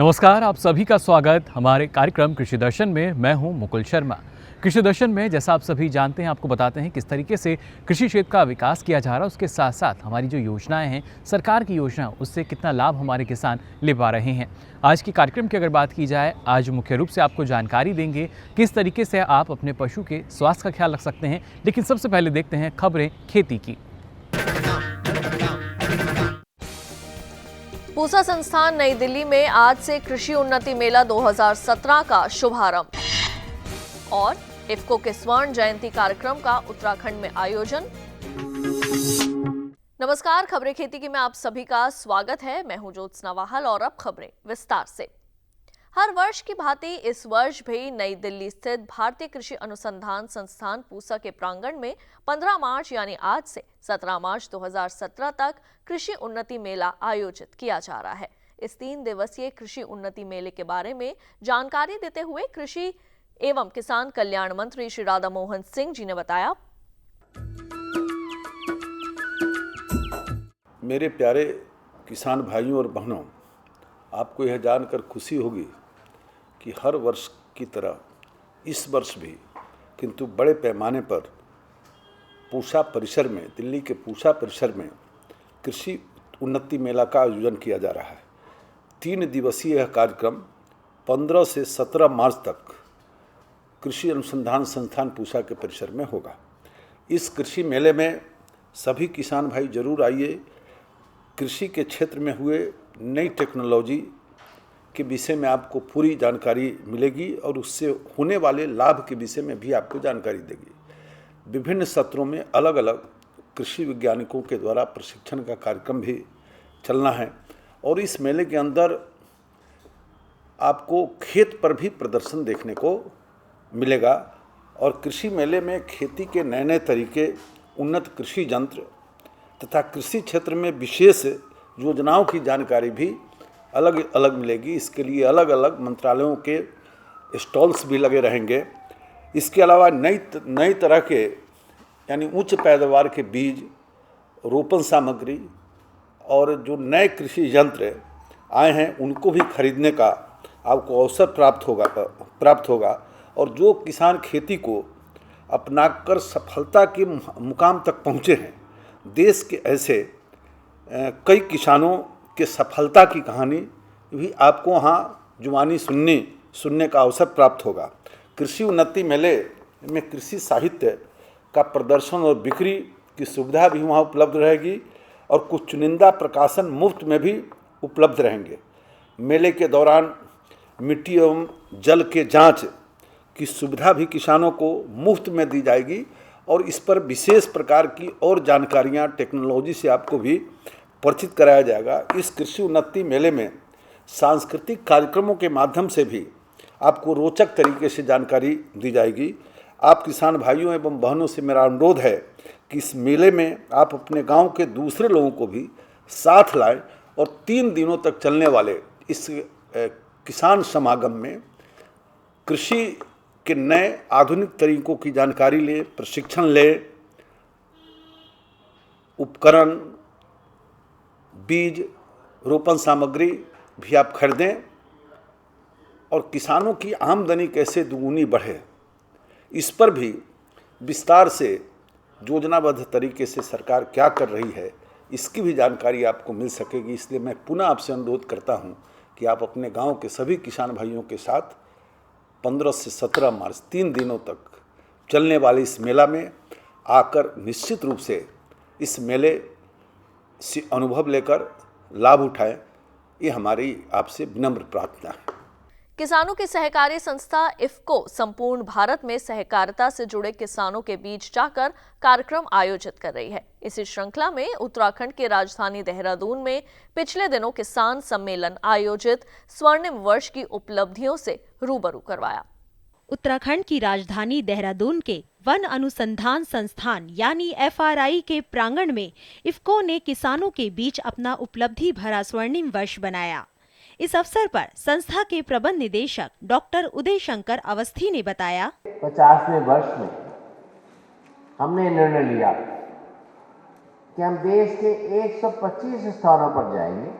नमस्कार, आप सभी का स्वागत हमारे कार्यक्रम कृषि दर्शन में। मैं हूं मुकुल शर्मा। कृषि दर्शन में जैसा आप सभी जानते हैं, आपको बताते हैं किस तरीके से कृषि क्षेत्र का विकास किया जा रहा है। उसके साथ साथ हमारी जो योजनाएं हैं, सरकार की योजना, उससे कितना लाभ हमारे किसान ले पा रहे हैं। आज के कार्यक्रम की अगर बात की जाए, आज मुख्य रूप से आपको जानकारी देंगे किस तरीके से आप अपने पशु के स्वास्थ्य का ख्याल रख सकते हैं। लेकिन सबसे पहले देखते हैं खबरें खेती की। पूसा संस्थान नई दिल्ली में आज से कृषि उन्नति मेला 2017 का शुभारंभ और इफ्को के स्वर्ण जयंती कार्यक्रम का उत्तराखंड में आयोजन। नमस्कार, खबरें खेती की में आप सभी का स्वागत है। मैं हूं ज्योत्सना वाहल और अब खबरें विस्तार से। हर वर्ष की भांति इस वर्ष भी नई दिल्ली स्थित भारतीय कृषि अनुसंधान संस्थान पूसा के प्रांगण में 15 मार्च यानी आज से 17 मार्च 2017 तक कृषि उन्नति मेला आयोजित किया जा रहा है। इस 3 दिवसीय कृषि उन्नति मेले के बारे में जानकारी देते हुए कृषि एवं किसान कल्याण मंत्री श्री राधा मोहन सिंह जी ने बताया। मेरे प्यारे किसान भाइयों और बहनों, आपको यह जानकर खुशी होगी कि हर वर्ष की तरह इस वर्ष भी किंतु बड़े पैमाने पर पूसा परिसर में, दिल्ली के पूसा परिसर में कृषि उन्नति मेला का आयोजन किया जा रहा है। 3 दिवसीय यह कार्यक्रम 15 से 17 मार्च तक कृषि अनुसंधान संस्थान पूसा के परिसर में होगा। इस कृषि मेले में सभी किसान भाई जरूर आइए। कृषि के क्षेत्र में हुए नई टेक्नोलॉजी के विषय में आपको पूरी जानकारी मिलेगी और उससे होने वाले लाभ के विषय में भी आपको जानकारी देगी। विभिन्न सत्रों में अलग अलग कृषि वैज्ञानिकों के द्वारा प्रशिक्षण का कार्यक्रम भी चलना है और इस मेले के अंदर आपको खेत पर भी प्रदर्शन देखने को मिलेगा और कृषि मेले में खेती के नए नए तरीके, उन्नत कृषि यंत्र तथा कृषि क्षेत्र में विशेष योजनाओं की जानकारी भी अलग अलग मिलेगी। इसके लिए अलग अलग मंत्रालयों के स्टॉल्स भी लगे रहेंगे। इसके अलावा नई तरह के यानी उच्च पैदावार के बीज, रोपण सामग्री और जो नए कृषि यंत्र आए हैं उनको भी खरीदने का आपको अवसर प्राप्त होगा और जो किसान खेती को अपनाकर सफलता के मुकाम तक पहुँचे हैं, देश के ऐसे कई किसानों के सफलता की कहानी भी आपको वहाँ जुबानी सुनने का अवसर प्राप्त होगा। कृषि उन्नति मेले में कृषि साहित्य का प्रदर्शन और बिक्री की सुविधा भी वहाँ उपलब्ध रहेगी और कुछ चुनिंदा प्रकाशन मुफ्त में भी उपलब्ध रहेंगे। मेले के दौरान मिट्टी एवं जल के जांच की सुविधा भी किसानों को मुफ्त में दी जाएगी और इस पर विशेष प्रकार की और जानकारियाँ टेक्नोलॉजी से आपको भी परिचित कराया जाएगा। इस कृषि उन्नति मेले में सांस्कृतिक कार्यक्रमों के माध्यम से भी आपको रोचक तरीके से जानकारी दी जाएगी। आप किसान भाइयों एवं बहनों से मेरा अनुरोध है कि इस मेले में आप अपने गांव के दूसरे लोगों को भी साथ लाएं और 3 दिनों तक चलने वाले इस किसान समागम में कृषि के नए आधुनिक तरीकों की जानकारी लें, प्रशिक्षण लें, उपकरण, बीज, रोपण सामग्री भी आप खरीदें और किसानों की आमदनी कैसे दुगुनी बढ़े, इस पर भी विस्तार से योजनाबद्ध तरीके से सरकार क्या कर रही है, इसकी भी जानकारी आपको मिल सकेगी। इसलिए मैं पुनः आपसे अनुरोध करता हूं कि आप अपने गांव के सभी किसान भाइयों के साथ 15 से 17 मार्च 3 दिनों तक चलने वाले इस मेला में आकर निश्चित रूप से इस मेले से अनुभव लेकर लाभ उठाएं। ये हमारी आपसे विनम्र प्रार्थना है। किसानों की सहकारी संस्था इफ्को संपूर्ण भारत में सहकारिता से जुड़े किसानों के बीच जाकर कार्यक्रम आयोजित कर रही है। इसी श्रृंखला में उत्तराखंड की राजधानी देहरादून में पिछले दिनों किसान सम्मेलन आयोजित स्वर्णिम वर्ष की उपलब्धियों से रूबरू करवाया। उत्तराखंड की राजधानी देहरादून के वन अनुसंधान संस्थान यानी FRI के प्रांगण में इफ्को ने किसानों के बीच अपना उपलब्धि भरा स्वर्णिम वर्ष बनाया। इस अवसर पर संस्था के प्रबंध निदेशक डॉक्टर उदय शंकर अवस्थी ने बताया, 50वें वर्ष में हमने निर्णय लिया कि हम देश के 125 स्थानों पर जाएंगे।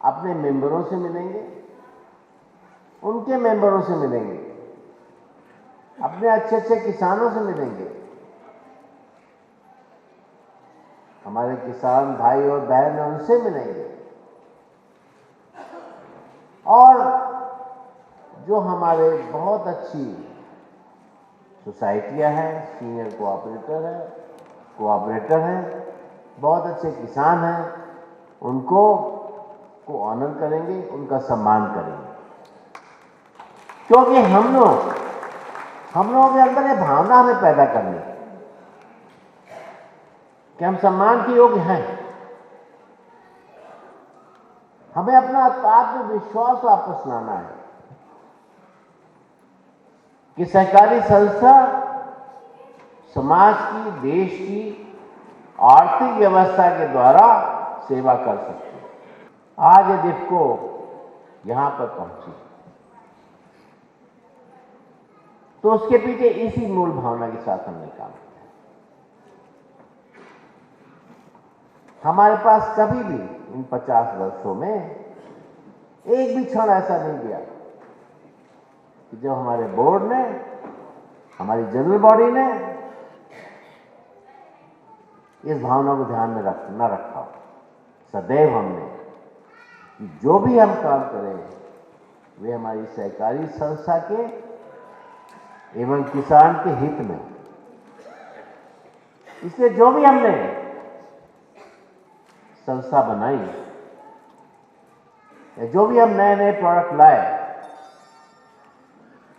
अपने मेंबरों से मिलेंगे, उनके मेंबरों से मिलेंगे, अपने अच्छे अच्छे किसानों से मिलेंगे, हमारे किसान भाई और बहन हैं उनसे मिलेंगे, और जो हमारे बहुत अच्छी सोसाइटियां हैं, सीनियर कोऑपरेटर हैं, बहुत अच्छे किसान हैं, उनको को ऑनर करेंगे, उनका सम्मान करेंगे। क्योंकि हम लोगों के अंदर ये भावना हमें पैदा करनी है कि हम सम्मान के योग्य हैं। हमें अपना आत्मविश्वास वापस लाना है कि सहकारी संस्था समाज की, देश की आर्थिक व्यवस्था के द्वारा सेवा कर सकती है। आज ये इफको यहां पर पहुंची तो उसके पीछे इसी मूल भावना के साथ हमने काम किया। हमारे पास कभी भी इन 50 वर्षों में एक भी क्षण ऐसा नहीं गया कि जो हमारे बोर्ड ने, हमारी जनरल बॉडी ने इस भावना को ध्यान में न रखा। सदैव हमने कि जो भी हम काम करें वे हमारी सहकारी संस्था के एवं किसान के हित में। इसलिए जो भी हमने संस्था बनाई या जो भी हम नए नए प्रोडक्ट लाए,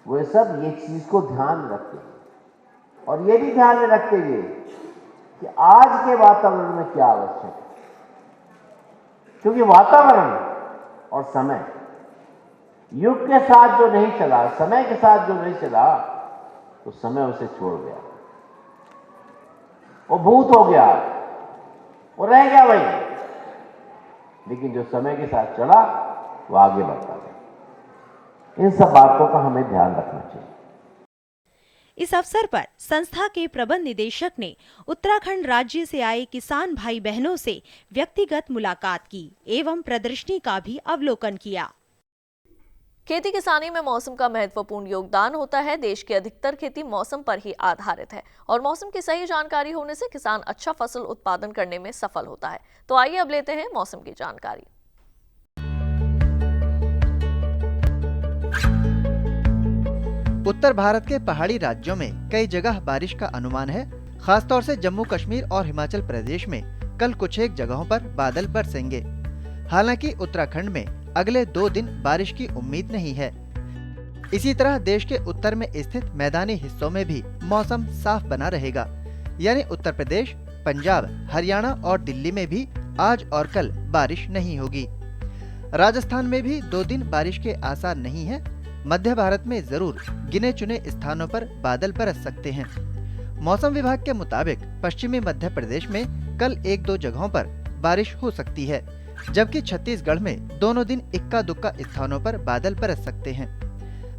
वो सब ये चीज को ध्यान में रखते हैं और ये भी ध्यान में रखते हुए कि आज के वातावरण में क्या आवश्यक है, क्योंकि वातावरण और समय युग के साथ जो नहीं चला, समय के साथ जो नहीं चला, तो समय उसे छोड़ गया, वो भूत हो गया, वो रह गया वही। लेकिन जो समय के साथ चला वो आगे बढ़ता गया। इन सब बातों का हमें ध्यान रखना चाहिए। इस अवसर पर संस्था के प्रबंध निदेशक ने उत्तराखंड राज्य से आए किसान भाई बहनों से व्यक्तिगत मुलाकात की एवं प्रदर्शनी का भी अवलोकन किया। खेती किसानी में मौसम का महत्वपूर्ण योगदान होता है। देश की अधिकतर खेती मौसम पर ही आधारित है और मौसम की सही जानकारी होने से किसान अच्छा फसल उत्पादन करने में सफल होता है। तो आइए अब लेते हैं मौसम की जानकारी। उत्तर भारत के पहाड़ी राज्यों में कई जगह बारिश का अनुमान है। खासतौर से जम्मू कश्मीर और हिमाचल प्रदेश में कल कुछ एक जगहों पर बादल बरसेंगे। हालांकि उत्तराखंड में अगले 2 दिन बारिश की उम्मीद नहीं है। इसी तरह देश के उत्तर में स्थित मैदानी हिस्सों में भी मौसम साफ बना रहेगा, यानी उत्तर प्रदेश, पंजाब, हरियाणा और दिल्ली में भी आज और कल बारिश नहीं होगी। राजस्थान में भी 2 दिन बारिश के आसार नहीं है। मध्य भारत में जरूर गिने चुने स्थानों पर बादल बरस सकते हैं। मौसम विभाग के मुताबिक पश्चिमी मध्य प्रदेश में कल 1-2 जगहों पर बारिश हो सकती है, जबकि छत्तीसगढ़ में दोनों दिन इक्का दुक्का स्थानों पर बादल बरस सकते हैं।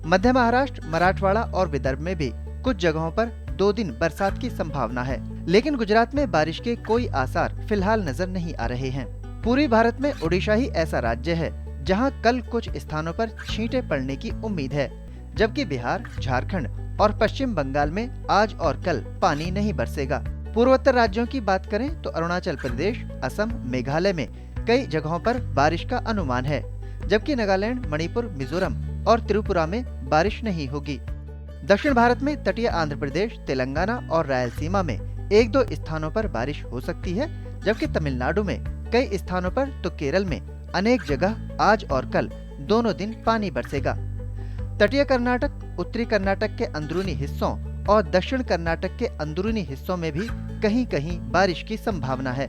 मध्य महाराष्ट्र, मराठवाड़ा और विदर्भ में भी कुछ जगहों पर 2 दिन बरसात की संभावना है, लेकिन गुजरात में बारिश के कोई आसार फिलहाल नजर नहीं आ रहे हैं। पूर्वी भारत में उड़ीसा ही ऐसा राज्य है जहां कल कुछ स्थानों पर छींटे पड़ने की उम्मीद है, जबकि बिहार, झारखंड और पश्चिम बंगाल में आज और कल पानी नहीं बरसेगा। पूर्वोत्तर राज्यों की बात करें तो अरुणाचल प्रदेश, असम, मेघालय में कई जगहों पर बारिश का अनुमान है, जबकि नागालैंड, मणिपुर, मिजोरम और त्रिपुरा में बारिश नहीं होगी। दक्षिण भारत में तटीय आंध्र प्रदेश, तेलंगाना और रायलसीमा में 1-2 स्थानों पर बारिश हो सकती है, जबकि तमिलनाडु में कई स्थानों पर तो केरल में अनेक जगह आज और कल दोनों दिन पानी बरसेगा। तटीय कर्नाटक, उत्तरी कर्नाटक के अंदरूनी हिस्सों और दक्षिण कर्नाटक के अंदरूनी हिस्सों में भी कहीं-कहीं बारिश की संभावना है।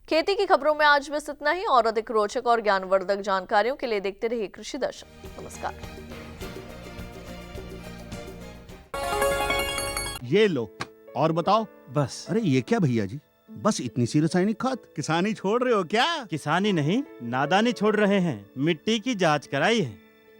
खेती की खबरों में आज बस इतना ही। और अधिक रोचक और ज्ञानवर्धक जानकारियों के लिए देखते रहिए कृषि दर्शन। नमस्कार। ये लो और बताओ। बस। अरे ये क्या भैया जी, बस इतनी सी रासायनिक खाद? किसानी छोड़ रहे हो क्या? किसानी नहीं, नादानी छोड़ रहे हैं। मिट्टी की जांच कराई है।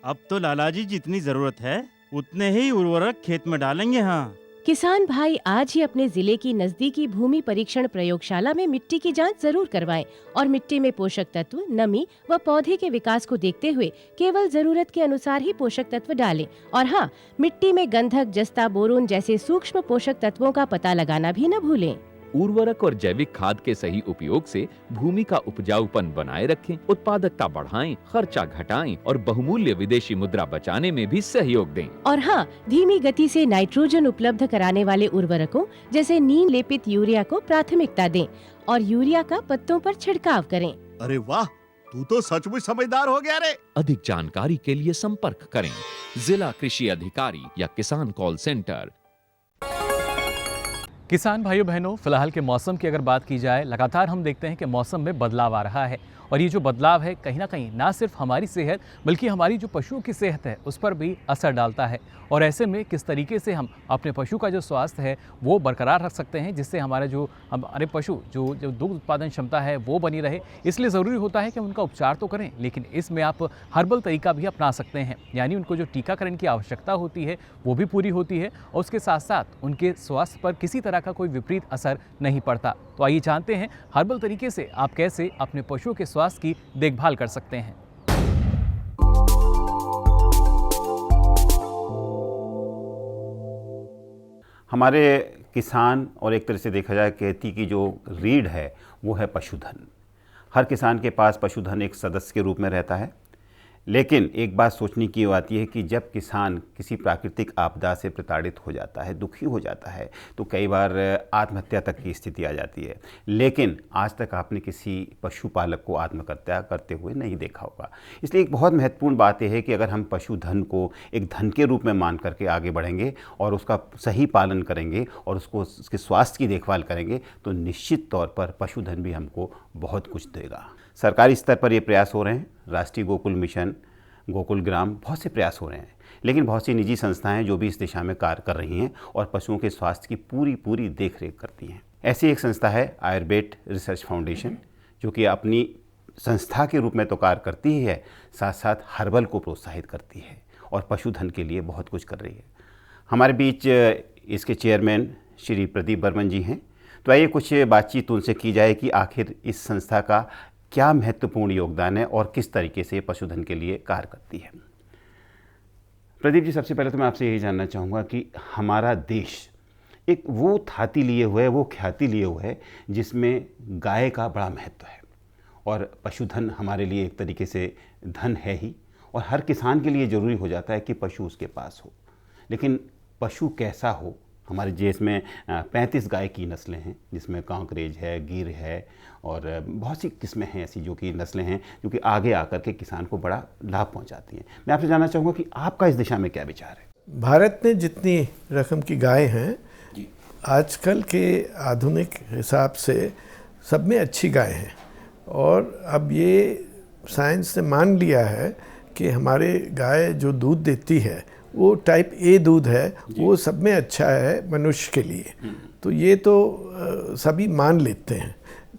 अब तो लाला जी जितनी जरूरत है उतने ही उर्वरक खेत में डालेंगे। हाँ, किसान भाई आज ही अपने जिले की नजदीकी भूमि परीक्षण प्रयोगशाला में मिट्टी की जांच जरूर करवाएं और मिट्टी में पोषक तत्व, नमी व पौधे के विकास को देखते हुए केवल जरूरत के अनुसार ही पोषक तत्व डालें। और हाँ, मिट्टी में गंधक, जस्ता, बोरोन जैसे सूक्ष्म पोषक तत्वों का पता लगाना भी न भूलें। उर्वरक और जैविक खाद के सही उपयोग से भूमि का उपजाऊपन बनाए रखें, उत्पादकता बढ़ाएं, खर्चा घटाएं और बहुमूल्य विदेशी मुद्रा बचाने में भी सहयोग दें। और हाँ, धीमी गति से नाइट्रोजन उपलब्ध कराने वाले उर्वरकों जैसे नीम लेपित यूरिया को प्राथमिकता दें और यूरिया का पत्तों पर छिड़काव करें। अरे वाह, तू तो सचमुच समझदार हो गया रे। अधिक जानकारी के लिए संपर्क करें जिला कृषि अधिकारी या किसान कॉल सेंटर। किसान भाइयों बहनों, फिलहाल के मौसम की अगर बात की जाए, लगातार हम देखते हैं कि मौसम में बदलाव आ रहा है और ये जो बदलाव है कहीं ना कहीं ना सिर्फ हमारी सेहत बल्कि हमारी जो पशुओं की सेहत है उस पर भी असर डालता है। और ऐसे में किस तरीके से हम अपने पशु का जो स्वास्थ्य है वो बरकरार रख सकते हैं जिससे हमारे पशु जो दुग्ध उत्पादन क्षमता है वो बनी रहे। इसलिए ज़रूरी होता है कि हम उनका उपचार तो करें, लेकिन इसमें आप हर्बल तरीका भी अपना सकते हैं, यानी उनको जो टीकाकरण की आवश्यकता होती है वो भी पूरी होती है और उसके साथ साथ उनके स्वास्थ्य पर किसी तरह का कोई विपरीत असर नहीं पड़ता। तो आइए जानते हैं हर्बल तरीके से आप कैसे अपने पशुओं के स्वास्थ्य की देखभाल कर सकते हैं। हमारे किसान और एक तरह से देखा जाए खेती की जो रीढ़ है वो है पशुधन। हर किसान के पास पशुधन एक सदस्य के रूप में रहता है, लेकिन एक बात सोचने की आती है कि जब किसान किसी प्राकृतिक आपदा से प्रताड़ित हो जाता है, दुखी हो जाता है, तो कई बार आत्महत्या तक की स्थिति आ जाती है। लेकिन आज तक आपने किसी पशुपालक को आत्महत्या करते हुए नहीं देखा होगा। इसलिए एक बहुत महत्वपूर्ण बात यह है कि अगर हम पशुधन को एक धन के रूप में मान करके आगे बढ़ेंगे और उसका सही पालन करेंगे और उसके स्वास्थ्य की देखभाल करेंगे तो निश्चित तौर पर पशुधन भी हमको बहुत कुछ देगा। सरकारी स्तर पर ये प्रयास हो रहे हैं, राष्ट्रीय गोकुल मिशन, गोकुल ग्राम, बहुत से प्रयास हो रहे हैं, लेकिन बहुत सी निजी संस्थाएं जो भी इस दिशा में कार्य कर रही हैं और पशुओं के स्वास्थ्य की पूरी देखरेख करती हैं। ऐसी एक संस्था है आयुर्वेद रिसर्च फाउंडेशन, जो कि अपनी संस्था के रूप में तो कार्य करती ही है, साथ साथ हर्बल को प्रोत्साहित करती है और पशुधन के लिए बहुत कुछ कर रही है। हमारे बीच इसके चेयरमैन श्री प्रदीप बर्मन जी हैं, तो आइए कुछ बातचीत उनसे की जाए कि आखिर इस संस्था का क्या महत्वपूर्ण योगदान है और किस तरीके से पशुधन के लिए कार्य करती है। प्रदीप जी, सबसे पहले तो मैं आपसे यही जानना चाहूँगा कि हमारा देश एक वो थाती लिए हुए है, वो ख्याति लिए हुए है जिसमें गाय का बड़ा महत्व है और पशुधन हमारे लिए एक तरीके से धन है ही, और हर किसान के लिए ज़रूरी हो जाता है कि पशु उसके पास हो। लेकिन पशु कैसा हो? हमारे देश में 35 गाय की नस्लें हैं, जिसमें कांकरेज है, गिर है और बहुत सी किस्में हैं ऐसी जो कि नस्लें हैं जो कि आगे आकर के किसान को बड़ा लाभ पहुंचाती हैं। मैं आपसे जानना चाहूँगा कि आपका इस दिशा में क्या विचार है? भारत में जितनी रकम की गाय हैं आजकल के आधुनिक हिसाब से सब में अच्छी गाय हैं, और अब ये साइंस ने मान लिया है कि हमारे गाय जो दूध देती है वो टाइप ए दूध है, वो सब में अच्छा है मनुष्य के लिए। तो ये तो सभी मान लेते हैं,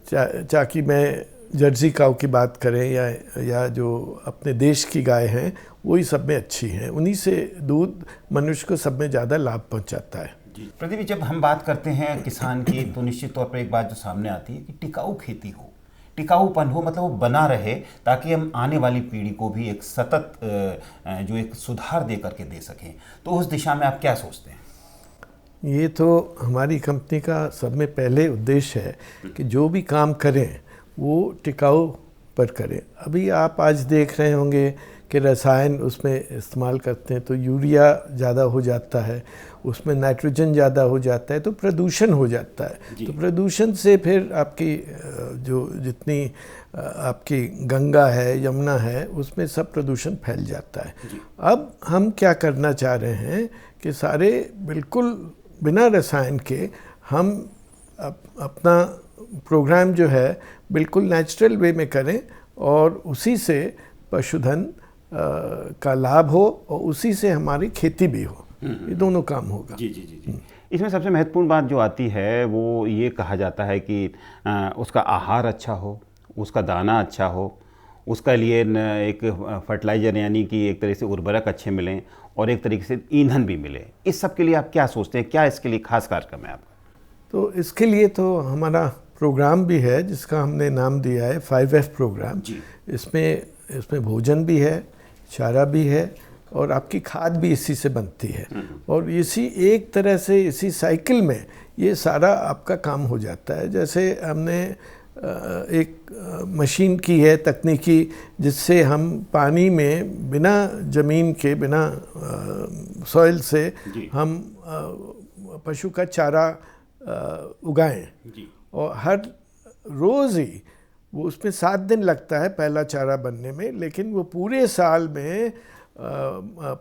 चाहे मैं जर्सी काऊ की बात करें या जो अपने देश की गाय हैं वही सब में अच्छी हैं, उन्हीं से दूध मनुष्य को सब में ज़्यादा लाभ पहुंचाता है। प्रदीप जी, जब हम बात करते हैं किसान की तो निश्चित तौर पर एक बात जो सामने आती है कि टिकाऊ खेती हो, टिकाऊपन हो, मतलब वो बना रहे ताकि हम आने वाली पीढ़ी को भी एक सतत जो एक सुधार दे करके दे सकें। तो उस दिशा में आप क्या सोचते हैं? ये तो हमारी कंपनी का सब में पहले उद्देश्य है कि जो भी काम करें वो टिकाऊ पर करें। अभी आप आज देख रहे होंगे कि रसायन उसमें इस्तेमाल करते हैं तो यूरिया ज़्यादा हो जाता है, उसमें नाइट्रोजन ज़्यादा हो जाता है, तो प्रदूषण हो जाता है। तो प्रदूषण से फिर आपकी जो जितनी आपकी गंगा है, यमुना है, उसमें सब प्रदूषण फैल जाता है। अब हम क्या करना चाह रहे हैं कि सारे बिल्कुल बिना रसायन के हम अपना प्रोग्राम जो है बिल्कुल नेचुरल वे में करें और उसी से पशुधन का लाभ हो और उसी से हमारी खेती भी हो। ये दोनों काम होगा। जी जी जी जी। इसमें सबसे महत्वपूर्ण बात जो आती है वो ये कहा जाता है कि उसका आहार अच्छा हो, उसका दाना अच्छा हो उसका लिए एक फर्टिलाइज़र यानी कि एक तरह से उर्वरक अच्छे मिलें और एक तरीके से ईंधन भी मिले, इस सब के लिए आप क्या सोचते हैं, क्या इसके लिए खास कार्यक्रम है आपका? तो इसके लिए तो हमारा प्रोग्राम भी है जिसका हमने नाम दिया है 5F प्रोग्राम। इसमें भोजन भी है, चारा भी है और आपकी खाद भी इसी से बनती है। और इसी एक तरह से इसी साइकिल में ये सारा आपका काम हो जाता है। जैसे हमने एक मशीन की है तकनीकी, जिससे हम पानी में बिना ज़मीन के, बिना सॉइल से हम पशु का चारा उगाएं। और हर रोज़ ही वो उसमें 7 दिन लगता है पहला चारा बनने में, लेकिन वो पूरे साल में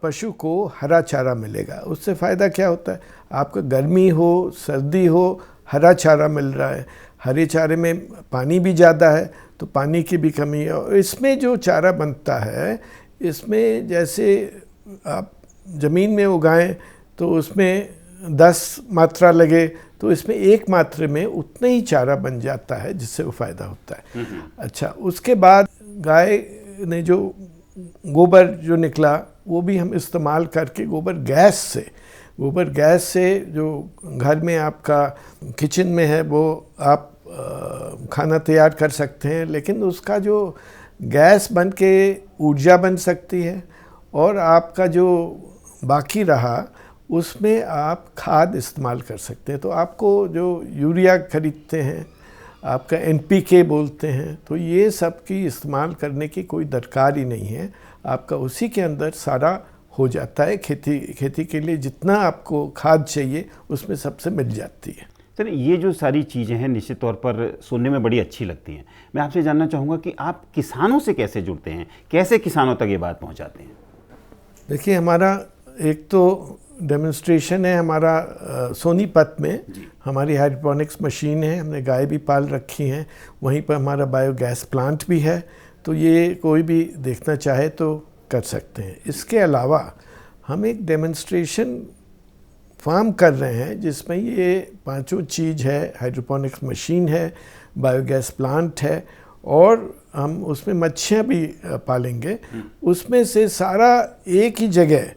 पशु को हरा चारा मिलेगा। उससे फ़ायदा क्या होता है, आपका गर्मी हो सर्दी हो हरा चारा मिल रहा है। हरे चारे में पानी भी ज़्यादा है तो पानी की भी कमी है। और इसमें जो चारा बनता है, इसमें जैसे आप ज़मीन में उगाएं तो उसमें 10 मात्रा लगे, तो इसमें 1 मात्रा में उतना ही चारा बन जाता है, जिससे वो फ़ायदा होता है। अच्छा, उसके बाद गाय ने जो गोबर जो निकला वो भी हम इस्तेमाल करके गोबर गैस से जो घर में आपका किचन में है वो आप खाना तैयार कर सकते हैं। लेकिन उसका जो गैस बन के ऊर्जा बन सकती है और आपका जो बाकी रहा उसमें आप खाद इस्तेमाल कर सकते हैं। तो आपको जो यूरिया खरीदते हैं, आपका NPK बोलते हैं, तो ये सब की इस्तेमाल करने की कोई दरकार ही नहीं है। आपका उसी के अंदर सारा हो जाता है। खेती के लिए जितना आपको खाद चाहिए उसमें सबसे मिल जाती है। सर, ये जो सारी चीज़ें हैं निश्चित तौर पर सुनने में बड़ी अच्छी लगती हैं। मैं आपसे जानना चाहूँगा कि आप किसानों से कैसे जुड़ते हैं, कैसे किसानों तक ये बात पहुँचाते हैं? देखिए, हमारा एक तो डेमोन्स्ट्रेशन है हमारा सोनीपत में। हमारी हाइड्रोपोनिक्स मशीन है, हमने गाय भी पाल रखी हैं। वहीं पर हमारा बायोगैस प्लांट भी है, तो ये कोई भी देखना चाहे तो कर सकते हैं। इसके अलावा हम एक डेमोन्स्ट्रेशन फार्म कर रहे हैं जिसमें ये 5 चीज़ है। हाइड्रोपोनिक्स मशीन है, बायोगैस प्लांट है और हम उसमें मच्छियाँ भी पालेंगे। उसमें से सारा एक ही जगह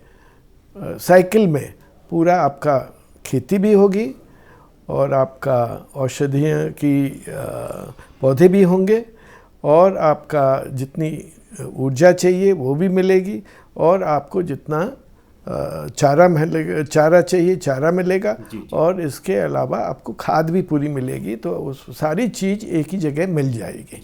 साइकिल में पूरा आपका खेती भी होगी और आपका औषधियों की पौधे भी होंगे और आपका जितनी ऊर्जा चाहिए वो भी मिलेगी और आपको जितना चारा चाहिए चारा मिलेगा और इसके अलावा आपको खाद भी पूरी मिलेगी। तो उस सारी चीज़ एक ही जगह मिल जाएगी।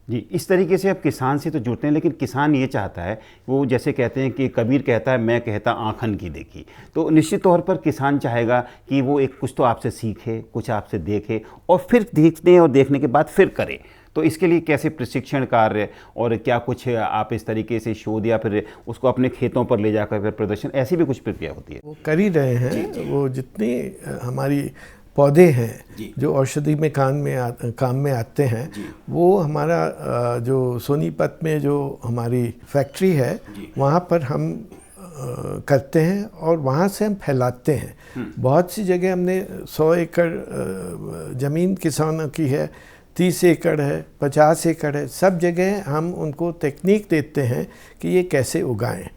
जी, इस तरीके से आप किसान से तो जुड़ते हैं, लेकिन किसान ये चाहता है, वो जैसे कहते हैं कि कबीर कहता है मैं कहता आँखन की देखी। तो निश्चित तौर पर किसान चाहेगा कि वो एक कुछ तो आपसे सीखे, कुछ आपसे देखे और फिर देखने और देखने के बाद फिर करे। तो इसके लिए कैसे प्रशिक्षण कार्य और क्या कुछ आप इस तरीके से शोध या फिर उसको अपने खेतों पर ले जाकर प्रदर्शन, ऐसी भी कुछ प्रक्रिया होती है? वो कर ही रहे हैं। वो जितनी हमारी पौधे हैं जो औषधि में काम में आते हैं, वो हमारा जो सोनीपत में जो हमारी फैक्ट्री है वहाँ पर हम करते हैं और वहाँ से हम फैलाते हैं। बहुत सी जगह हमने 100 एकड़ ज़मीन किसानों की है, 30 एकड़ है, 50 एकड़ है। सब जगह हम उनको टेक्निक देते हैं कि ये कैसे उगाएं।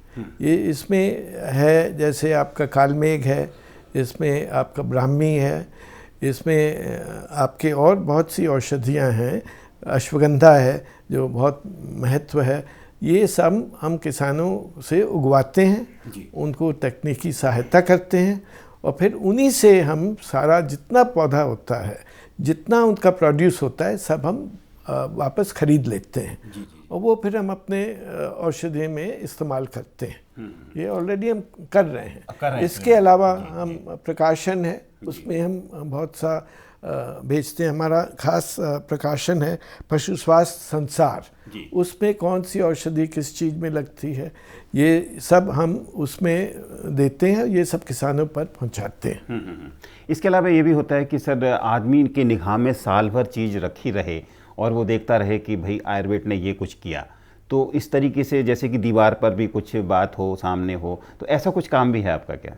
ये इसमें है जैसे आपका कालमेघ है, इसमें आपका ब्राह्मी है, इसमें आपके और बहुत सी औषधियाँ हैं, अश्वगंधा है जो बहुत महत्व है। ये सब हम किसानों से उगवाते हैं, उनको तकनीकी सहायता करते हैं और फिर उन्हीं से हम सारा जितना पौधा होता है, जितना उनका प्रोड्यूस होता है, सब हम वापस खरीद लेते हैं और वो फिर हम अपने औषधि में इस्तेमाल करते हैं। ये ऑलरेडी हम कर रहे हैं। इसके अलावा हम प्रकाशन है, उसमें हम बहुत सा भेजते हैं। हमारा खास प्रकाशन है पशु स्वास्थ्य संसार, उसमें कौन सी औषधि किस चीज़ में लगती है, ये सब हम उसमें देते हैं, ये सब किसानों पर पहुंचाते हैं। इसके अलावा ये भी होता है कि सर आदमी के निगाह में साल भर चीज़ रखी रहे और वो देखता रहे कि भाई आयुर्वेद ने ये कुछ किया, तो इस तरीके से जैसे कि दीवार पर भी कुछ बात हो, सामने हो, तो ऐसा कुछ काम भी है आपका क्या?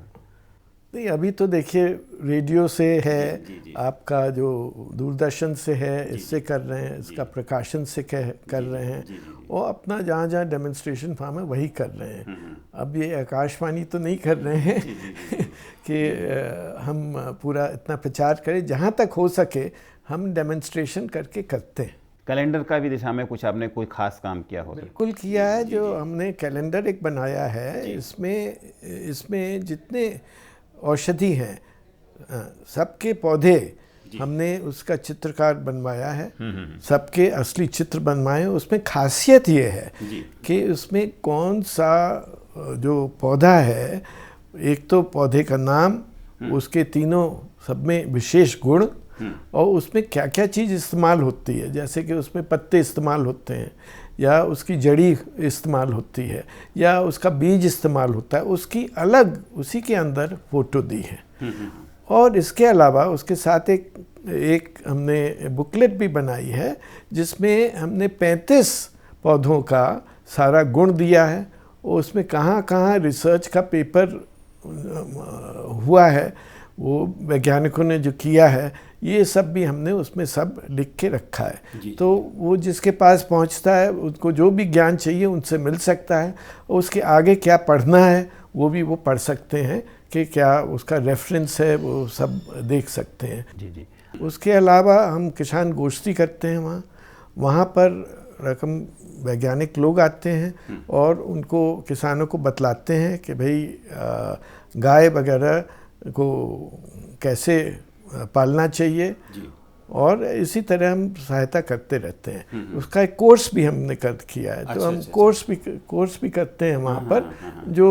नहीं, अभी तो देखिए रेडियो से है, आपका जो दूरदर्शन से है, इससे कर रहे हैं, इसका प्रकाशन से कर रहे हैं, और अपना जहाँ जहाँ डेमोन्स्ट्रेशन फार्म है वही कर रहे हैं। अब ये आकाशवाणी तो नहीं कर रहे हैं कि हम पूरा इतना प्रचार करें, जहाँ तक हो सके हम डेमोन्स्ट्रेशन करके करते हैं। कैलेंडर का भी दिशा में कुछ आपने कोई खास काम किया हो? बिल्कुल किया है, जो हमने कैलेंडर एक बनाया है, इसमें जितने औषधि हैं, सबके पौधे हमने उसका चित्रकार बनवाया है, सबके असली चित्र बनवाए हैं। उसमें खासियत ये है कि उसमें कौन सा जो पौधा है, एक तो पौधे का नाम, उसके तीनों सब में विशेष गुण, और उसमें क्या क्या चीज़ इस्तेमाल होती है, जैसे कि उसमें पत्ते इस्तेमाल होते हैं, या उसकी जड़ी इस्तेमाल होती है, या उसका बीज इस्तेमाल होता है, उसकी अलग उसी के अंदर फ़ोटो दी है। और इसके अलावा उसके साथ एक हमने बुकलेट भी बनाई है, जिसमें हमने 35 पौधों का सारा गुण दिया है, और उसमें कहाँ कहाँ रिसर्च का पेपर हुआ है, वो वैज्ञानिकों ने जो किया है, ये सब भी हमने उसमें सब लिख के रखा है। तो वो जिसके पास पहुंचता है, उसको जो भी ज्ञान चाहिए उनसे मिल सकता है, और उसके आगे क्या पढ़ना है वो भी वो पढ़ सकते हैं, कि क्या उसका रेफरेंस है, वो सब देख सकते हैं। उसके अलावा हम किसान गोष्ठी करते हैं, वहाँ पर रकम वैज्ञानिक लोग आते हैं और उनको किसानों को बतलाते हैं कि भाई गाय वगैरह को कैसे पालना चाहिए, और इसी तरह हम सहायता करते रहते हैं। उसका एक कोर्स भी हमने किया है। तो हम कोर्स भी करते हैं वहाँ पर, जो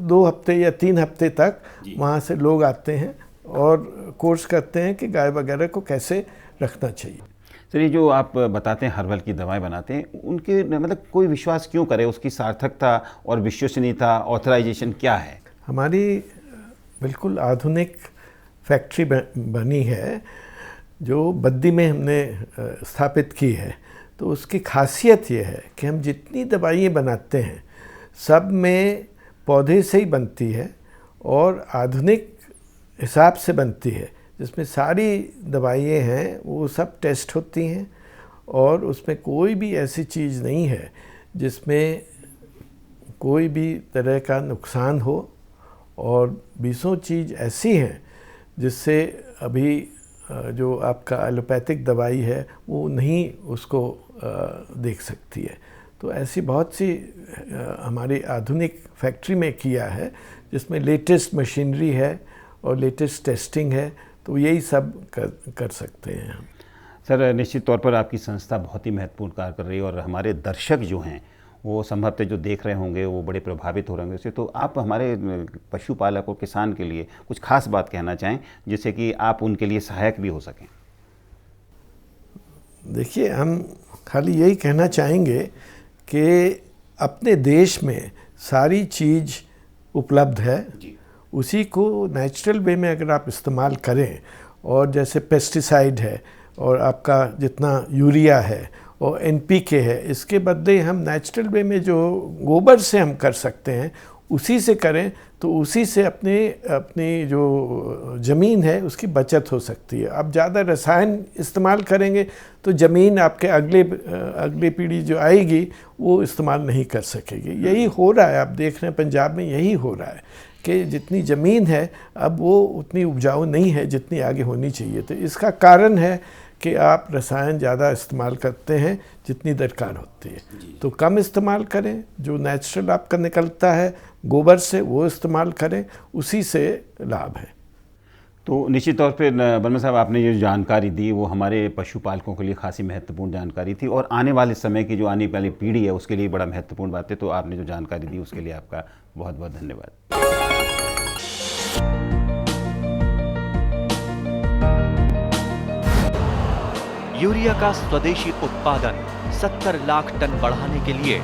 2 हफ्ते या 3 हफ्ते तक वहाँ से लोग आते हैं और कोर्स करते हैं कि गाय वगैरह को कैसे रखना चाहिए। सर, ये जो आप बताते हैं हर्बल की दवाएं बनाते हैं, उनके मतलब कोई विश्वास क्यों करे? उसकी सार्थकता और विश्वसनीयता, ऑथराइजेशन क्या है? हमारी बिल्कुल आधुनिक फैक्ट्री बनी है, जो बद्दी में हमने स्थापित की है। तो उसकी खासियत ये है कि हम जितनी दवाइयाँ बनाते हैं, सब में पौधे से ही बनती है और आधुनिक हिसाब से बनती है, जिसमें सारी दवाइयाँ हैं वो सब टेस्ट होती हैं, और उसमें कोई भी ऐसी चीज़ नहीं है जिसमें कोई भी तरह का नुकसान हो, और 20 चीज़ ऐसी हैं जिससे अभी जो आपका एलोपैथिक दवाई है वो नहीं उसको देख सकती है। तो ऐसी बहुत सी हमारी आधुनिक फैक्ट्री में किया है, जिसमें लेटेस्ट मशीनरी है और लेटेस्ट टेस्टिंग है, तो यही सब कर सकते हैं हम। सर, निश्चित तौर पर आपकी संस्था बहुत ही महत्वपूर्ण कार्य कर रही है, और हमारे दर्शक जो हैं वो संभवतः जो देख रहे होंगे वो बड़े प्रभावित हो रहे होंगे उससे। तो आप हमारे पशुपालक और किसान के लिए कुछ खास बात कहना चाहें, जिससे कि आप उनके लिए सहायक भी हो सकें। देखिए, हम खाली यही कहना चाहेंगे कि अपने देश में सारी चीज़ उपलब्ध है, उसी को नेचुरल वे में अगर आप इस्तेमाल करें, और जैसे पेस्टिसाइड है और आपका जितना यूरिया है और NPK है, इसके बदले हम नेचुरल वे में जो गोबर से हम कर सकते हैं उसी से करें, तो उसी से अपनी जो ज़मीन है उसकी बचत हो सकती है। अब ज़्यादा रसायन इस्तेमाल करेंगे तो ज़मीन आपके अगली पीढ़ी जो आएगी वो इस्तेमाल नहीं कर सकेगी। यही हो रहा है, आप देख रहे हैं पंजाब में यही हो रहा है कि जितनी ज़मीन है अब वो उतनी उपजाऊ नहीं है जितनी आगे होनी चाहिए। तो इसका कारण है कि आप रसायन ज़्यादा इस्तेमाल करते हैं जितनी दरकार होती है। तो कम इस्तेमाल करें, जो नेचुरल आपका निकलता है गोबर से वो इस्तेमाल करें, उसी से लाभ है। तो निश्चित तौर पे बर्मा साहब, आपने जो जानकारी दी वो हमारे पशुपालकों के लिए खासी महत्वपूर्ण जानकारी थी, और आने वाले समय की जो आने वाली पीढ़ी है उसके लिए बड़ा महत्वपूर्ण बात है। तो आपने जो जानकारी दी उसके लिए आपका बहुत बहुत धन्यवाद। यूरिया का स्वदेशी उत्पादन 70 लाख टन बढ़ाने के लिए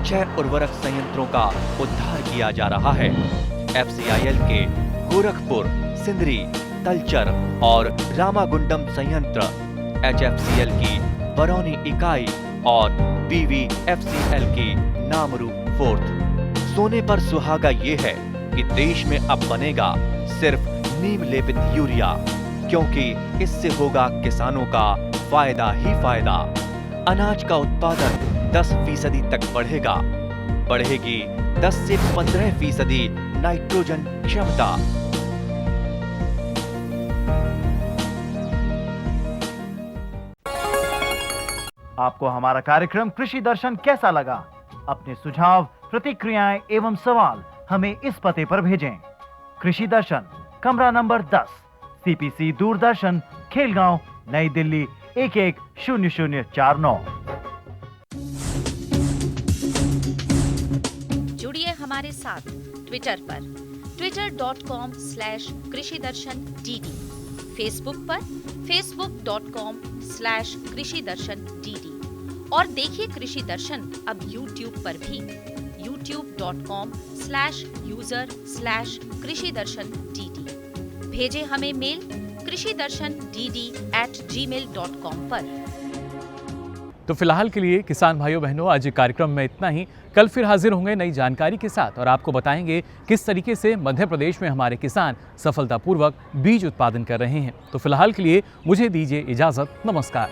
6 उर्वरक संयंत्रों का उद्धार किया जा रहा है। FCIL के गोरखपुर, सिंदरी, तलचर और रामागुंडम संयंत्र, HFCL की बरौनी इकाई और BVFCL की नामरू फोर्थ। सोने पर सुहागा ये है कि देश में अब बनेगा सिर्फ नीम लेपित यूरिया, क्योंकि इससे होगा किसानों का फायदा ही फायदा। अनाज का उत्पादन 10% तक बढ़ेगा। बढ़ेगी 10 से 15% नाइट्रोजन क्षमता। आपको हमारा कार्यक्रम कृषि दर्शन कैसा लगा? अपने सुझाव, प्रतिक्रियाएं एवं सवाल हमें इस पते पर भेजें। कृषि दर्शन, कमरा नंबर 10, CPC दूरदर्शन, खेलगांव, नई दिल्ली 110049। जुड़िए हमारे साथ ट्विटर पर twitter.com/कृषिदर्शन-dd, फेसबुक पर facebook.com/कृषिदर्शन-dd और देखिए कृषि दर्शन अब YouTube पर भी youtube.com/user/कृषिदर्शन-dd। भेजें हमें मेल कृषिदर्शन-dd@gmail.com पर। तो फिलहाल के लिए किसान भाइयों बहनों, आज कार्यक्रम में इतना ही। कल फिर हाजिर होंगे नई जानकारी के साथ और आपको बताएंगे किस तरीके से मध्य प्रदेश में हमारे किसान सफलतापूर्वक बीज उत्पादन कर रहे हैं। तो फिलहाल के लिए मुझे दीजिए इजाजत। नमस्कार।